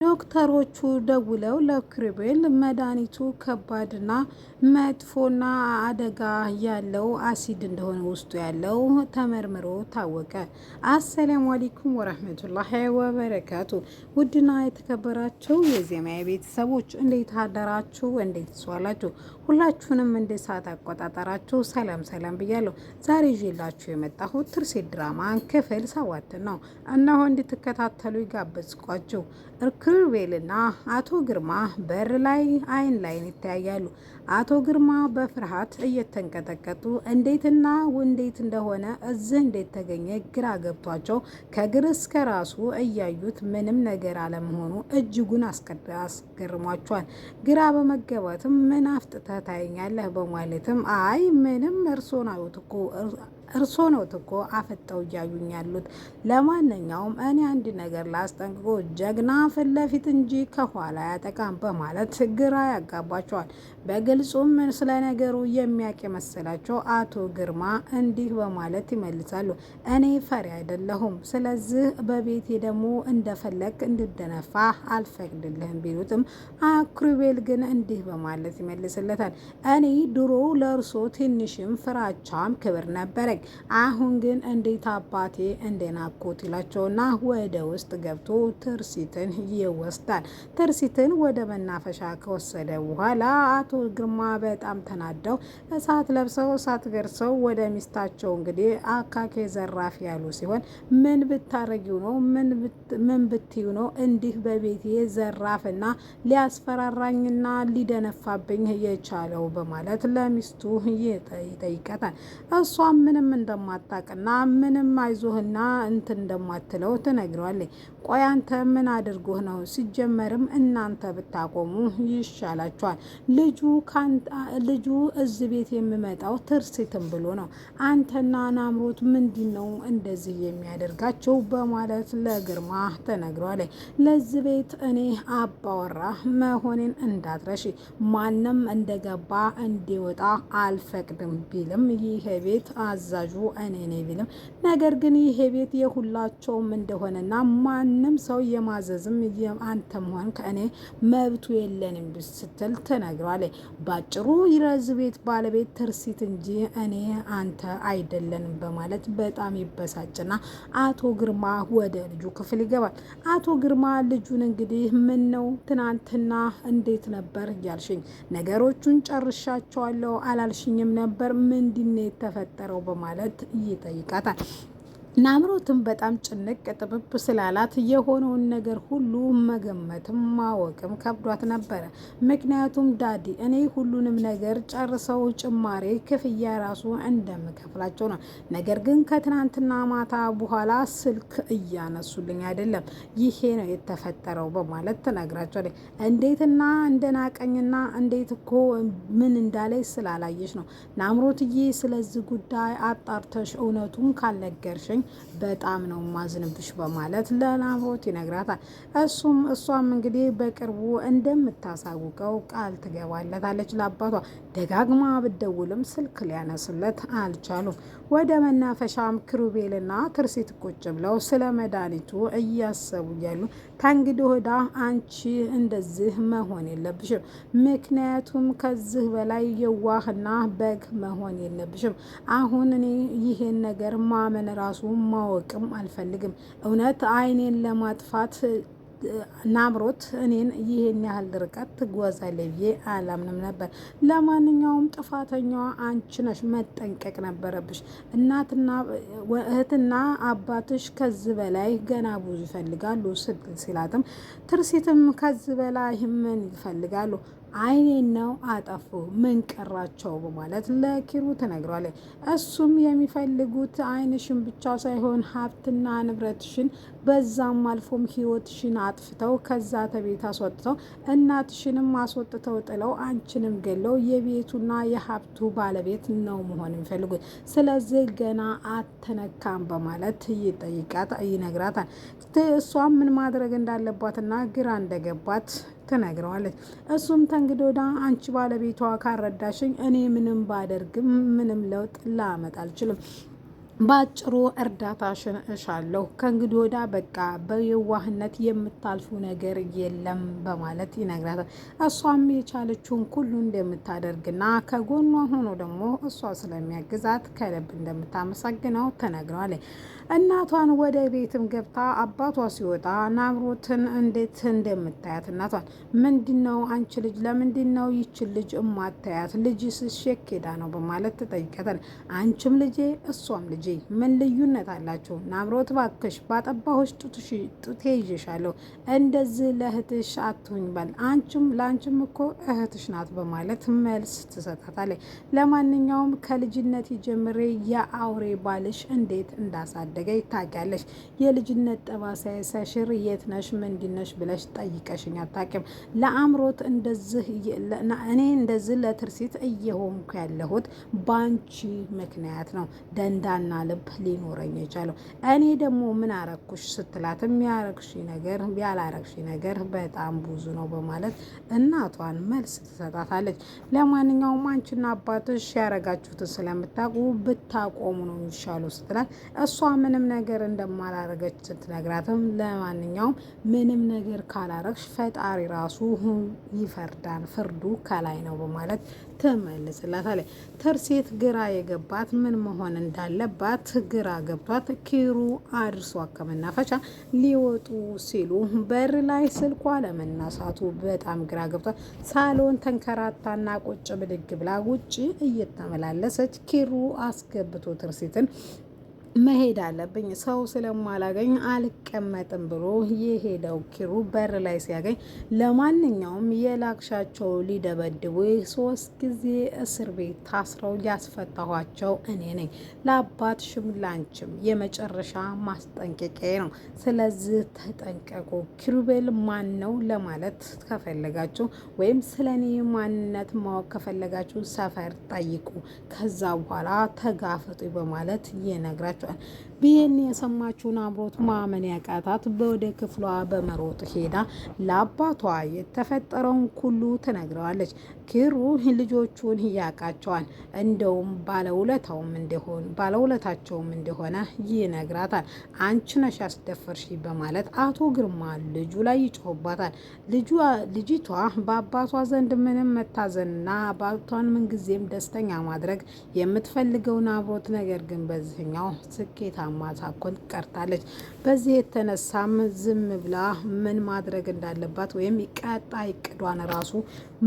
ዶክተሮቹ ደውለው ለኪሩቤል መድኃኒቱ ከባድና መጥፎና አደጋ ያለው አሲድ እንደሆነ ውስጡ ያለው ተመርምሮ ታወቀ። አሰላሙ አለይኩም ወራህመቱላሂ ወበረካቱ። ውድና የተከበራችሁ የዜማዬ ቤተሰቦች እንዴት አደራችሁ? እንዴት ዋላችሁ? ሁላችሁንም እንደ ሰዓት አቆጣጠራችሁ ሰላም ሰላም ብያለሁ። ዛሬ ይዤላችሁ የመጣሁት ትርሲት ድራማ ክፍል 7 ነው። እነሆ እንድትከታተሉ ይጋበዝኳችሁ። ኪሩቤልና አቶ ግርማ በር ላይ አይን ላይን ይተያያሉ። አቶ ግርማ በፍርሃት እየተንቀጠቀጡ እንዴትና እንዴት እንደሆነ እዚህ እንዴት ተገኘ ግራ ገብቷቸው ከግር እስከ ራሱ እያዩት ምንም ነገር አለመሆኑ እጅጉን አስገርሟቸዋል። ግራ በመገባትም ምን አፍጥተህ ታየኛለህ በማለትም አይ ምንም እርሶ ነው እኮ አፈጠው እያዩኝ ያሉት። ለማንኛውም እኔ አንድ ነገር ላስጠንቅቆ ጀግና ፊት ለፊት እንጂ ከኋላ ያጠቃም በማለት ግራ ያጋባቸዋል። በግልጹም ስለ ነገሩ የሚያውቅ የመሰላቸው አቶ ግርማ እንዲህ በማለት ይመልሳሉ። እኔ ፈሪ አይደለሁም፣ ስለዚህ በቤቴ ደግሞ እንደፈለግ እንድደነፋ አልፈቅድልህም ቢሉትም ኪሩቤል ግን እንዲህ በማለት ይመልስለታል። እኔ ድሮ ለእርሶ ትንሽም ፍራቻም ክብር ነበረኝ፣ አሁን ግን እንዴት አባቴ እንደናኮት ይላቸውና ወደ ውስጥ ገብቶ ትርሲትን ይወስዳል። ትርሲትን ወደ መናፈሻ ከወሰደ በኋላ አቶ ግርማ በጣም ተናደው እሳት ለብሰው እሳት ገርሰው ወደ ሚስታቸው እንግዲህ አካኬ ዘራፍ ያሉ ሲሆን ምን ብታረጊው ነው ምን ብትዩ ነው እንዲህ በቤቴ ዘራፍና ሊያስፈራራኝና ሊደነፋብኝ የቻለው በማለት ለሚስቱ ይጠይቃታል። እሷም ምንም እንደማታውቅና ምንም አይዞህና እንትን እንደማትለው ትነግረዋለች። ቆይ አንተ ምን አድርጎህ ነው? ሲጀመርም እናንተ ብታቆሙ ይሻላችኋል። ልጁ እዚህ ቤት የሚመጣው ትርሲትን ብሎ ነው። አንተና ናምሮት ምንድን ነው እንደዚህ የሚያደርጋቸው? በማለት ለግርማ ተነግረዋለች። ለዚህ ቤት እኔ አባወራ መሆኔን እንዳትረሺ፣ ማንም እንደገባ እንዲወጣ አልፈቅድም ቢልም ይሄ ቤት አዛዡ እኔ ነኝ ቢልም ነገር ግን ይሄ ቤት የሁላቸውም እንደሆነና ማንም ሰው የማዘዝም አንተም ሆን ከእኔ መብቱ የለንም ስትል ትነግሯለች። ባጭሩ ይረዝ ቤት ባለቤት ትርሲት እንጂ እኔ አንተ አይደለንም በማለት በጣም ይበሳጭና አቶ ግርማ ወደ ልጁ ክፍል ይገባል። አቶ ግርማ ልጁን እንግዲህ ምን ነው ትናንትና እንዴት ነበር እያልሽኝ ነገሮቹን ጨርሻቸዋለሁ አላልሽኝም ነበር? ምንድነው የተፈጠረው? በማለት ይጠይቃታል። ናምሮትም በጣም ጭንቅ ጥብብ ስላላት የሆነውን ነገር ሁሉ መገመትም ማወቅም ከብዷት ነበረ። ምክንያቱም ዳዲ እኔ ሁሉንም ነገር ጨርሰው ጭማሬ ክፍያ ራሱ እንደምከፍላቸው ነው። ነገር ግን ከትናንትና ማታ በኋላ ስልክ እያነሱልኝ አይደለም፣ ይሄ ነው የተፈጠረው በማለት ትነግራቸዋለች። እንዴትና እንደናቀኝና እንዴት እኮ ምን እንዳለች ስላላየች ነው። ናምሮትዬ ስለዚህ ጉዳይ አጣርተሽ እውነቱን ካልነገርሽኝ በጣም ነው ማዝንብሽ በማለት ለናምሮት ይነግራታል። እሷም እንግዲህ በቅርቡ እንደምታሳውቀው ቃል ትገባለታለች ለአባቷ። ደጋግማ ብደውልም ስልክ ሊያነሱለት አልቻሉም። ወደ መናፈሻም ኪሩቤልና ትርሲት ቁጭ ብለው ስለ መድኃኒቱ እያሰቡ እያሉ ከእንግዲህ ወዲያ አንቺ እንደዚህ መሆን የለብሽም፣ ምክንያቱም ከዚህ በላይ የዋህና በግ መሆን የለብሽም። አሁን እኔ ይሄን ነገር ማመን ራሱ ማወቅም አልፈልግም። እውነት አይኔን ለማጥፋት ናምሮት እኔን ይሄን ያህል ርቀት ትጓዛለች ብዬ አላምንም ነበር። ለማንኛውም ጥፋተኛዋ አንቺ ነሽ፣ መጠንቀቅ ነበረብሽ። እህትና አባትሽ ከዚህ በላይ ገና ብዙ ይፈልጋሉ ሲላትም ትርሲትም ከዚህ በላይ ምን ይፈልጋሉ? አይኔን ነው አጠፉ፣ ምን ቀራቸው? በማለት ለኪሩ ትነግሯለች። እሱም የሚፈልጉት አይንሽን ብቻ ሳይሆን ሀብትና ንብረትሽን በዛም አልፎም ህይወትሽን አጥፍተው ከዛ ተቤት አስወጥተው እናትሽንም አስወጥተው ጥለው አንቺንም ገለው የቤቱና የሀብቱ ባለቤት ነው መሆን የሚፈልጉት። ስለዚህ ገና አተነካም በማለት ይነግራታል። እሷም ምን ማድረግ እንዳለባትና ግራ እንደገባት ትነግረዋለች። እሱም ተንግዶዳ አንቺ ባለቤቷ ካረዳሽኝ እኔ ምንም ባደርግም ምንም ለውጥ ላመጣ አልችልም። በአጭሩ እርዳታሽን እሻለሁ። ከእንግዲህ ወዳ በቃ በየዋህነት የምታልፉ ነገር የለም በማለት ይነግራታል። እሷም የቻለችውን ሁሉ እንደምታደርግና ከጎኗ ሆኖ ደግሞ እሷ ስለሚያግዛት ከልብ እንደምታመሰግነው ተነግረዋለች። እናቷን ወደ ቤትም ገብታ አባቷ ሲወጣ ናምሮትን እንዴት እንደምታያት እናቷን ምንድነው አንቺ ልጅ ለምንድነው ይችን ልጅ እማታያት? ልጅ ስሼክ ሄዳ ነው በማለት ትጠይቀታል። አንቺም ልጄ እሷም ልጄ ምን ልዩነት አላቸው? ናምሮት ባክሽ ባጠባሁሽ ጡቴ ይዤሻለሁ፣ እንደዚህ ለእህትሽ አትሁኝ በል አንቺም ለአንቺም እኮ እህትሽ ናት በማለት መልስ ትሰጣታለች። ለማንኛውም ከልጅነት ጀምሬ የአውሬ ባልሽ እንዴት እንዳሳደገ ታውቂያለሽ። የልጅነት ጠባሳ ሳይሽር የት ነሽ ምንድነሽ ብለሽ ጠይቀሽኝ አታውቂም። ለአምሮት እንደዚህ እኔ እንደዚህ ለትርሲት እየሆንኩ ያለሁት ባንቺ ምክንያት ነው ደንዳና ልብ ሊኖረኝ የቻለው። እኔ ደግሞ ምን አረኩሽ ስትላት የሚያረግሽ ነገር ያላረግሽ ነገር በጣም ብዙ ነው በማለት እናቷን መልስ ትሰጣታለች። ለማንኛውም አንቺና አባትሽ ያረጋችሁትን ስለምታውቁ ብታቆሙ ነው የሚሻለው ስትላት እሷ ምንም ነገር እንደማላረገች ስትነግራትም ለማንኛውም ምንም ነገር ካላረግሽ ፈጣሪ ራሱ ይፈርዳል፣ ፍርዱ ከላይ ነው በማለት ትመልስላታለች። ትርሲት ግራ የገባት ምን መሆን እንዳለባት ግራ ገብቷት ኪሩ አድርሷ ከመናፈሻ ሊወጡ ሲሉ በር ላይ ስልኳ ለመናሳቱ በጣም ግራ ገብቷት ሳሎን ተንከራታና ቁጭ ብድግ ብላ ውጭ እየተመላለሰች ኪሩ አስገብቶ ትርሲትን መሄድ አለብኝ ሰው ስለማላገኝ አልቀመጥም ብሎ የሄደው ኪሩ በር ላይ ሲያገኝ ለማንኛውም የላክሻቸው ሊደበድቡ 3 ጊዜ እስር ቤት ታስረው ያስፈታኋቸው እኔ ነኝ። ለአባትሽም ላንችም የመጨረሻ ማስጠንቀቂያ ነው። ስለዚህ ተጠንቀቁ። ኪሩቤል ማን ነው ለማለት ከፈለጋችሁ ወይም ስለ እኔ ማንነት ማወቅ ከፈለጋችሁ ሰፈር ጠይቁ፣ ከዛ በኋላ ተጋፈጡ በማለት ይነግራል። ይህን የሰማችውን አምሮት ማመን ያቃታት ወደ ክፍሏ በመሮጥ ሄዳ ለአባቷ የተፈጠረውን ሁሉ ትነግረዋለች። ኪሩ ልጆቹን ያውቃቸዋል፣ እንደውም ባለውለታቸውም እንደሆነ ይነግራታል። አንቺ ነሽ ያስደፈርሽ በማለት አቶ ግርማ ልጁ ላይ ይጮህባታል። ልጅቷ በአባቷ ዘንድ ምንም መታዘንና አባቷን ምንጊዜም ደስተኛ ማድረግ የምትፈልገውን አብሮት ነገር ግን በዚህኛው ስኬታማ ሳኮን ቀርታለች። በዚህ የተነሳም ዝም ብላ ምን ማድረግ እንዳለባት ወይም ቀጣይ እቅዷን ራሱ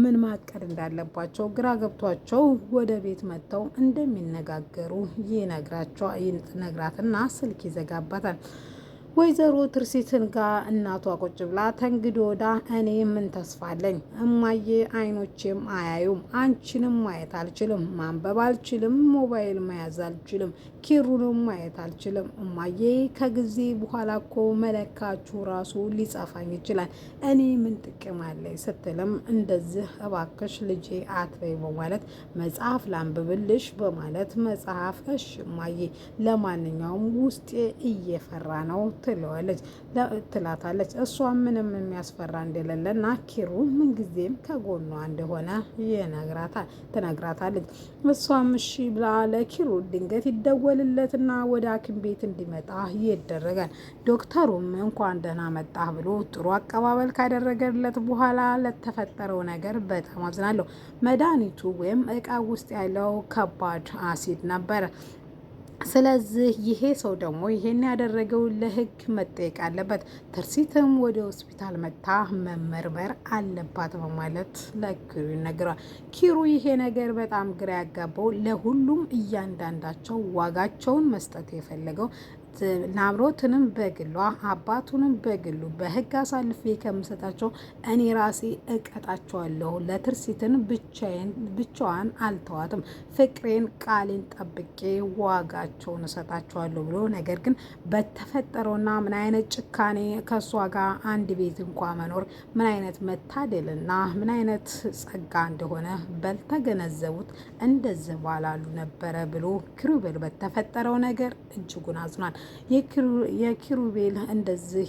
ምን ማቀድ እንዳለባቸው ግራ ገብቷቸው ወደ ቤት መጥተው እንደሚነጋገሩ ይነግራትና ስልክ ይዘጋባታል። ወይዘሮ ትርሲትን ጋር እናቷ ቁጭ ብላ ተንግዶ ወዳ እኔ ምን ተስፋ አለኝ እማዬ፣ አይኖቼም አያዩም፣ አንቺንም ማየት አልችልም፣ ማንበብ አልችልም፣ ሞባይል መያዝ አልችልም፣ ኪሩንም ማየት አልችልም እማዬ፣ ከጊዜ በኋላ እኮ መለካችሁ ራሱ ሊጸፋኝ ይችላል፣ እኔ ምን ጥቅም አለኝ ስትልም እንደዚህ እባክሽ ልጄ አትበይ በማለት መጽሐፍ ላንብብልሽ በማለት መጽሐፍ እሽ እማዬ፣ ለማንኛውም ውስጤ እየፈራ ነው ትላታለች። እሷ ምንም የሚያስፈራ እንደሌለና ኪሩ ምንጊዜም ከጎኗ እንደሆነ ትነግራታለች። እሷም እሺ ብላ ለኪሩ ድንገት ይደወልለትና ወደ ሐኪም ቤት እንዲመጣ ይደረጋል። ዶክተሩም እንኳን ደህና መጣ ብሎ ጥሩ አቀባበል ካደረገለት በኋላ ለተፈጠረው ነገር በጣም አዝናለሁ፣ መድኃኒቱ ወይም እቃ ውስጥ ያለው ከባድ አሲድ ነበረ። ስለዚህ ይሄ ሰው ደግሞ ይሄን ያደረገው ለሕግ መጠየቅ አለበት። ትርሲትም ወደ ሆስፒታል መታ መመርመር አለባት በማለት ለኪሩ ይነግረዋል። ኪሩ ይሄ ነገር በጣም ግራ ያጋባው፣ ለሁሉም እያንዳንዳቸው ዋጋቸውን መስጠት የፈለገው ናምሮትንም በግሏ አባቱንም በግሉ በሕግ አሳልፌ ከምሰጣቸው እኔ ራሴ እቀጣቸዋለሁ። ለትርሲትን ብቻዋን አልተዋትም፣ ፍቅሬን ቃሌን ጠብቄ ዋጋቸውን እሰጣቸዋለሁ ብሎ ነገር ግን በተፈጠረውና ምን አይነት ጭካኔ ከእሷ ጋር አንድ ቤት እንኳ መኖር ምን አይነት መታደልና ምን አይነት ጸጋ እንደሆነ በልተገነዘቡት እንደዚህ ባላሉ ነበረ ብሎ ኪሩቤል በተፈጠረው ነገር እጅጉን አዝኗል። የኪሩቤል እንደዚህ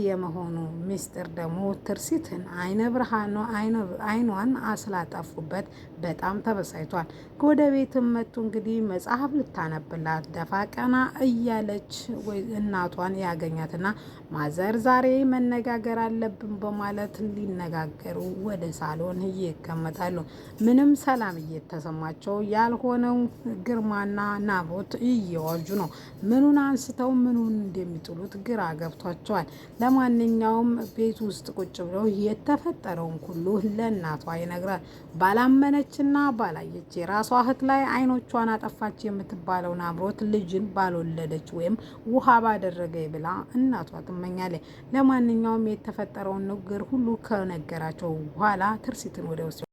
የመሆኑ ሚስጥር ደግሞ ትርሲትን አይኗን አስላጠፉበት በጣም ተበሳይቷል። ወደ ቤትም መጡ። እንግዲህ መጽሐፍ ልታነብላት ደፋ ቀና እያለች እናቷን ያገኛትና ማዘር ዛሬ መነጋገር አለብን በማለት ሊነጋገሩ ወደ ሳሎን ይቀመጣሉ። ምንም ሰላም እየተሰማቸው ያልሆነው ግርማና ናቦት እየዋጁ ነው። ምኑን አንስተው ምኑን እንደሚጥሉት ግራ ገብቷቸዋል። ለማንኛውም ቤት ውስጥ ቁጭ ብለው የተፈጠረውን ሁሉ ለእናቷ ይነግራል። ባላመነችና ባላየች የራሷ እህት ላይ አይኖቿን አጠፋች የምትባለው ናብሮት ልጅን ባልወለደች ወይም ውሃ ባደረገ ብላ እናቷ ትመኛለች። ለማንኛውም የተፈጠረውን ነገር ሁሉ ከነገራቸው በኋላ ትርሲትን ወደ ውስጥ